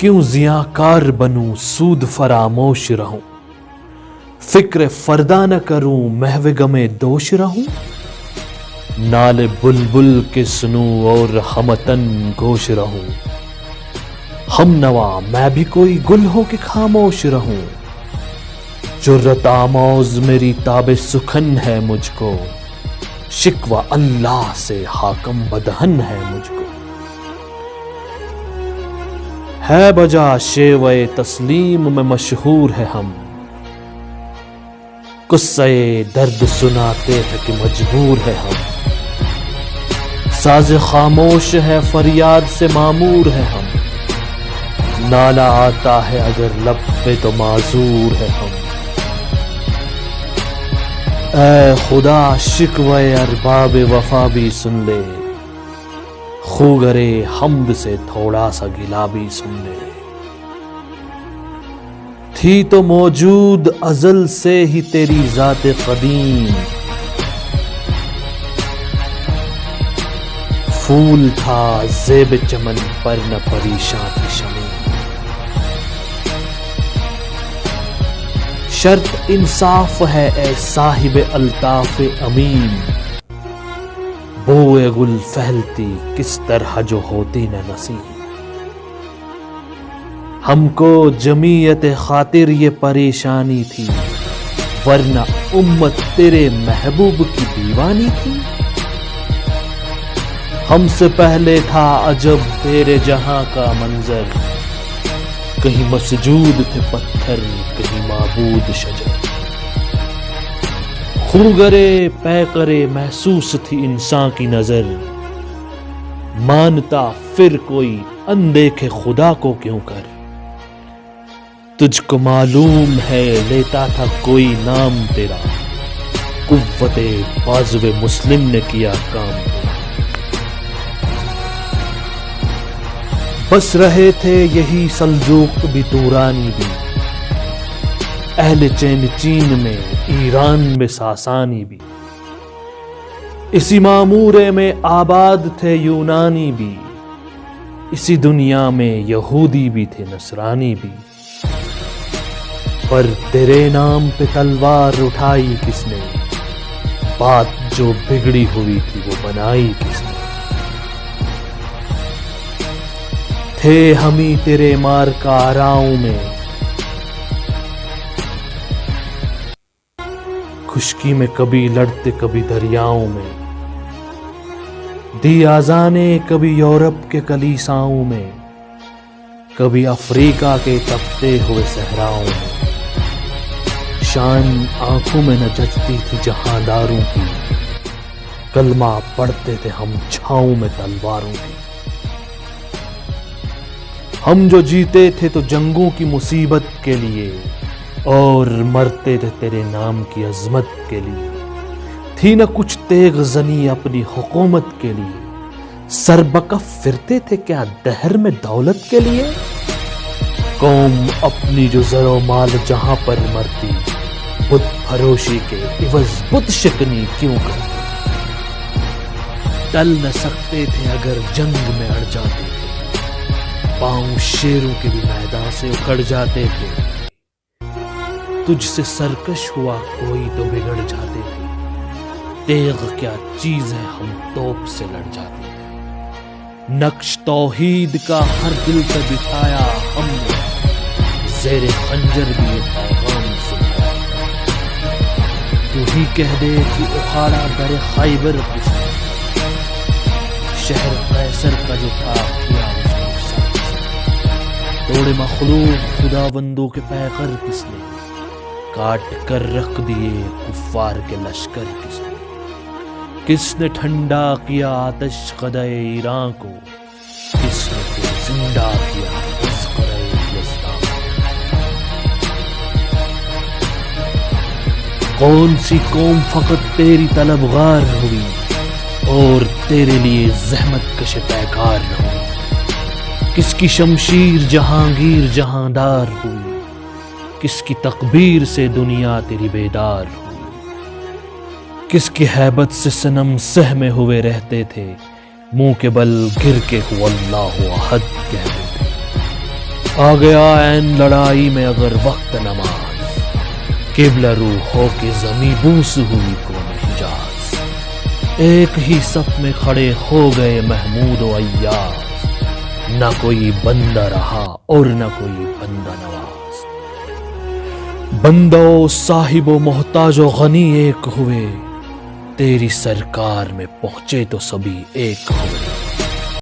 کیوں زیاں کار بنوں سود فراموش رہوں، فکر فردہ نہ کروں محو غم دوش رہوں، نال بلبل کے سنوں اور ہمتن گوش رہوں، ہم نوا میں بھی کوئی گل ہو کہ خاموش رہوں، جرت آموز میری تاب سخن ہے مجھ کو، شکوہ اللہ سے حاکم بدہن ہے مجھ کو، ہے بجا شیوہ تسلیم میں مشہور ہے ہم، قصہ درد سناتے ہیں کہ مجبور ہے ہم، ساز خاموش ہے فریاد سے معمور ہے ہم، نالہ آتا ہے اگر لب پہ تو معذور ہے ہم، اے خدا شکوہ ارباب وفا بھی سن لے، خوگرے حمد سے تھوڑا سا گلا بھی سن لے، تھی تو موجود ازل سے ہی تیری ذات قدیم، پھول تھا زیب چمن پر نہ پریشان تھی شمع، شرط انصاف ہے اے صاحب الطاف امین، بوئے گل پھیلتی کس طرح جو ہوتی نہ نسیم، ہم کو جمیعت خاطر یہ پریشانی تھی، ورنہ امت تیرے محبوب کی دیوانی تھی، ہم سے پہلے تھا عجب تیرے جہاں کا منظر، کہیں مسجود تھے پتھر کہیں معبود شجر، خوگرے پیکرے محسوس تھی انسان کی نظر، مانتا پھر کوئی اندیکھے خدا کو کیوں کر، تجھ کو معلوم ہے لیتا تھا کوئی نام تیرا، قوت بازو مسلم نے کیا کام تیرا، بس رہے تھے یہی سلجوق بھی تورانی بھی، اہل چین میں ایران میں ساسانی بھی، اسی معمورے میں آباد تھے یونانی بھی، اسی دنیا میں یہودی بھی تھے نصرانی بھی، پر تیرے نام پہ تلوار اٹھائی کس نے، بات جو بگڑی ہوئی تھی وہ بنائی کس نے، تھے ہمیں تیرے مار کا آراؤں میں، خشکی میں کبھی لڑتے کبھی دریاؤں میں، دی آذانے کبھی یورپ کے کلیساؤں میں، کبھی افریقہ کے تپتے ہوئے صحراؤں میں، شان آنکھوں میں نہ جچتی تھی جہانداروں کی، کلمہ پڑھتے تھے ہم چھاؤں میں تلواروں کی، ہم جو جیتے تھے تو جنگوں کی مصیبت کے لیے، اور مرتے تھے تیرے نام کی عظمت کے لیے، تھی نہ کچھ تیغ زنی اپنی حکومت کے لیے، سربکف پھرتے تھے کیا دہر میں دولت کے لیے، قوم اپنی جو زر و مال جہاں پر مرتی، بت پھروشی کے عوض بت شکنی کیوں کرتی، ٹل نہ سکتے تھے اگر جنگ میں اڑ جاتے تھے، پاؤں شیروں کے بھی میدان سے اکھڑ جاتے تھے، تجھ سے سرکش ہوا کوئی تو بگڑ جاتے تھے، تیغ کیا چیز ہے ہم توپ سے لڑ جاتے تھے، نقش توحید کا ہر دل پہ بٹھایا ہم نے، زیر خنجر بھی یہ پیغام سنایا، تو ہی کہہ دے کہ اخاڑا در خیبر کس نے، شہر قیصر کا جو تھا کیا اس کو سر کس نے، توڑے مخلوق خدا بندوں کے پیکر کس نے، کاٹ کر رکھ دیے کفار کے لشکر کس نے ٹھنڈا کیا آتش قدع ایران کو، کس نے پھر زندہ کیا تذکرہ یزدان، کون سی قوم فقط تیری طلبگار ہوئی اور تیرے لیے زحمت کش پیکار نہ ہوئی، کس کی شمشیر جہانگیر جہاندار ہوئی، کس کی تکبیر سے دنیا تیری بیدار ہوئی، کس کی ہیبت سے صنم سہمے ہوئے رہتے تھے، منہ کے بل گر کے ہو اللہ احد کہتے تھے، آ گیا این لڑائی میں اگر وقت نماز، قبلہ رو ہو کے زمیں بوس ہوئی کون حجاز، ایک ہی صف میں کھڑے ہو گئے محمود و ایاز، نہ کوئی بندہ رہا اور نہ کوئی بندہ نواز، بندہ و صاحب و محتاج و غنی ایک ہوئے، تیری سرکار میں پہنچے تو سبھی ایک ہوئے۔